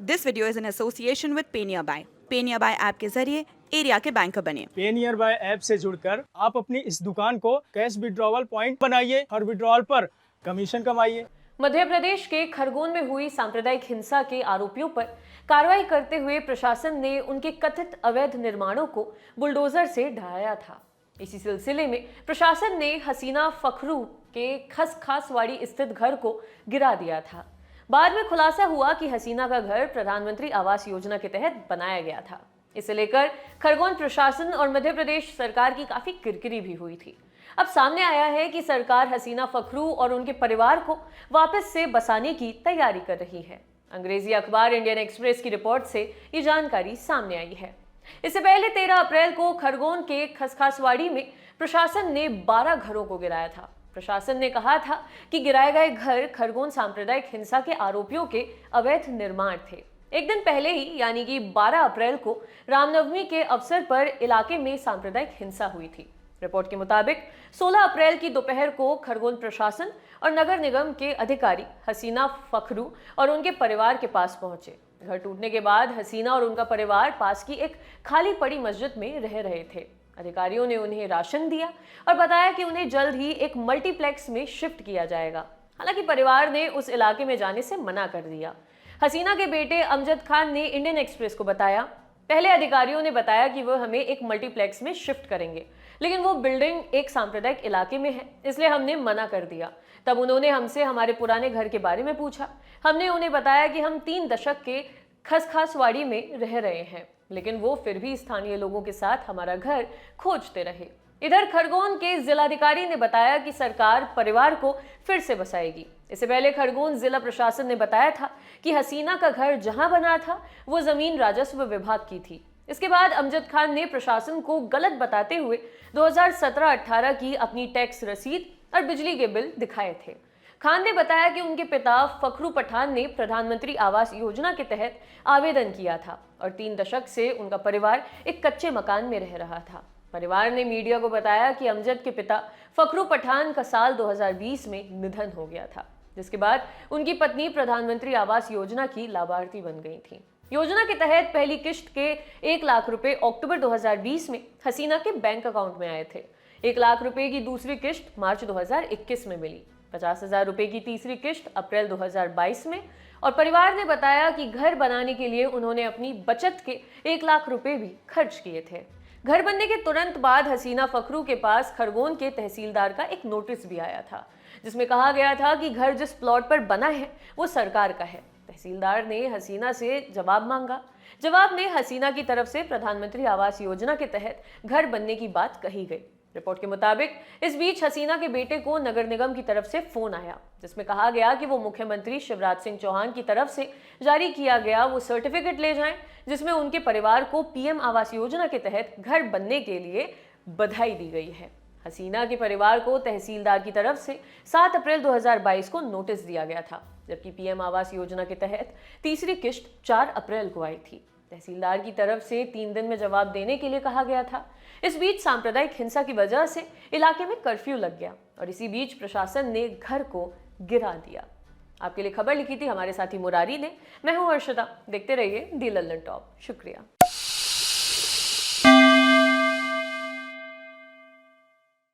This video is in association with पे nearby. पे nearby app के जरिए एरिया के बैंकर बने। पे नियरबाय ऐप से जुड़कर आप अपनी इस दुकान को कैश विड्रॉवल पॉइंट बनाइए, हर विड्रॉवल पर कमीशन कमाइए। मध्य प्रदेश के खरगोन में हुई सांप्रदायिक हिंसा के आरोपियों पर कार्रवाई करते हुए प्रशासन ने उनके कथित अवैध निर्माणों को बुलडोजर से ढहाया था। इसी सिलसिले में प्रशासन ने हसीना फखरू के खसखासवाड़ी स्थित घर को गिरा दिया था। बाद में खुलासा हुआ कि हसीना का घर प्रधानमंत्री आवास योजना के तहत बनाया गया था। इसे लेकर खरगोन प्रशासन और मध्य प्रदेश सरकार की काफी किरकिरी भी हुई थी। अब सामने आया है कि सरकार हसीना फखरू और उनके परिवार को वापस से बसाने की तैयारी कर रही है। अंग्रेजी अखबार इंडियन एक्सप्रेस की रिपोर्ट से ये जानकारी सामने आई है। इससे पहले 13 अप्रैल को खरगोन के खसखासवाड़ी में प्रशासन ने 12 घरों को गिराया था। प्रशासन ने कहा था कि गिराए गए घर खरगोन सांप्रदायिक हिंसा के आरोपियों के अवैध निर्माण थे। एक दिन पहले ही यानी कि 12 अप्रैल को रामनवमी के अवसर पर इलाके में सांप्रदायिक हिंसा हुई थी। रिपोर्ट के मुताबिक 16 अप्रैल की दोपहर को खरगोन प्रशासन और नगर निगम के अधिकारी हसीना फखरू और उनके परिवार के पास पहुंचे। घर टूटने के बाद हसीना और उनका परिवार पास की एक खाली पड़ी मस्जिद में रह रहे थे। अधिकारियों ने उन्हें राशन दिया और बताया कि उन्हें जल्द ही एक मल्टीप्लेक्स में शिफ्ट किया जाएगा। हालांकि परिवार ने उस इलाके में जाने से मना कर दिया। हसीना के बेटे अमजद खान ने इंडियन एक्सप्रेस को बताया, पहले अधिकारियों ने बताया कि वह हमें एक मल्टीप्लेक्स में शिफ्ट करेंगे, लेकिन वो बिल्डिंग एक सांप्रदायिक इलाके में है, इसलिए हमने मना कर दिया। तब उन्होंने हमसे हमारे पुराने घर के बारे में पूछा। हमने उन्हें बताया कि हम 3 दशक के खसखासवाड़ी में रह रहे हैं, लेकिन वो फिर भी स्थानीय लोगों के साथ हमारा घर खोजते रहे। इधर खरगोन के जिलाधिकारी ने बताया कि सरकार परिवार को फिर से बसाएगी। इससे पहले खरगोन जिला प्रशासन ने बताया था कि हसीना का घर जहां बना था वो जमीन राजस्व विभाग की थी। इसके बाद अमजद खान ने प्रशासन को गलत बताते हुए 2017-18 की अपनी टैक्स रसीद और बिजली के बिल दिखाए थे। खान ने बताया कि उनके पिता फखरू पठान ने प्रधानमंत्री आवास योजना के तहत आवेदन किया था और 3 दशक से उनका परिवार एक कच्चे मकान में रह रहा था। परिवार ने मीडिया को बताया कि अमजद के पिता फखरू पठान का साल 2020 में निधन हो गया था, जिसके बाद उनकी पत्नी प्रधानमंत्री आवास योजना की लाभार्थी बन गई थी। योजना के तहत पहली किश्त के 1 लाख रुपए अक्टूबर 2020 में हसीना के बैंक अकाउंट में आए थे। 1 लाख रुपए की दूसरी किश्त मार्च 2021 में मिली। 50,000 रुपए की तीसरी किश्त अप्रैल 2022 में, और परिवार ने बताया कि घर बनाने के लिए उन्होंने अपनी बचत के 1 लाख रुपए भी खर्च किए थे। घर बनने के तुरंत बाद हसीना फखरू के पास खरगोन के तहसीलदार का एक नोटिस भी आया था, जिसमें कहा गया था कि घर जिस प्लॉट पर बना है वो सरकार का है। तहसीलदार ने हसीना से जवाब मांगा। जवाब में हसीना की तरफ से प्रधानमंत्री आवास योजना के तहत घर बनने की बात कही गई। रिपोर्ट के मुताबिक इस बीच हसीना के बेटे को नगर निगम की तरफ से फोन आया, जिसमें कहा गया कि वो मुख्यमंत्री शिवराज सिंह चौहान की तरफ से जारी किया गया वो सर्टिफिकेट ले जाएं, जिसमें उनके परिवार को पीएम आवास योजना के तहत घर बनने के लिए बधाई दी गई है। हसीना के परिवार को तहसीलदार की तरफ से 7 अप्रैल 2022 को नोटिस दिया गया था, जबकि पीएम आवास योजना के तहत तीसरी किश्त 4 अप्रैल को आई थी। तहसीलदार की तरफ से 3 दिन में जवाब देने के लिए कहा गया था। इस बीच सांप्रदायिक हिंसा की वजह से इलाके में कर्फ्यू लग गया और इसी बीच प्रशासन ने घर को गिरा दिया। आपके लिए खबर लिखी थी हमारे साथी मुरारी ने। मैं हूं हर्षदा। देखते रहिए दी लल्लन टॉप। शुक्रिया।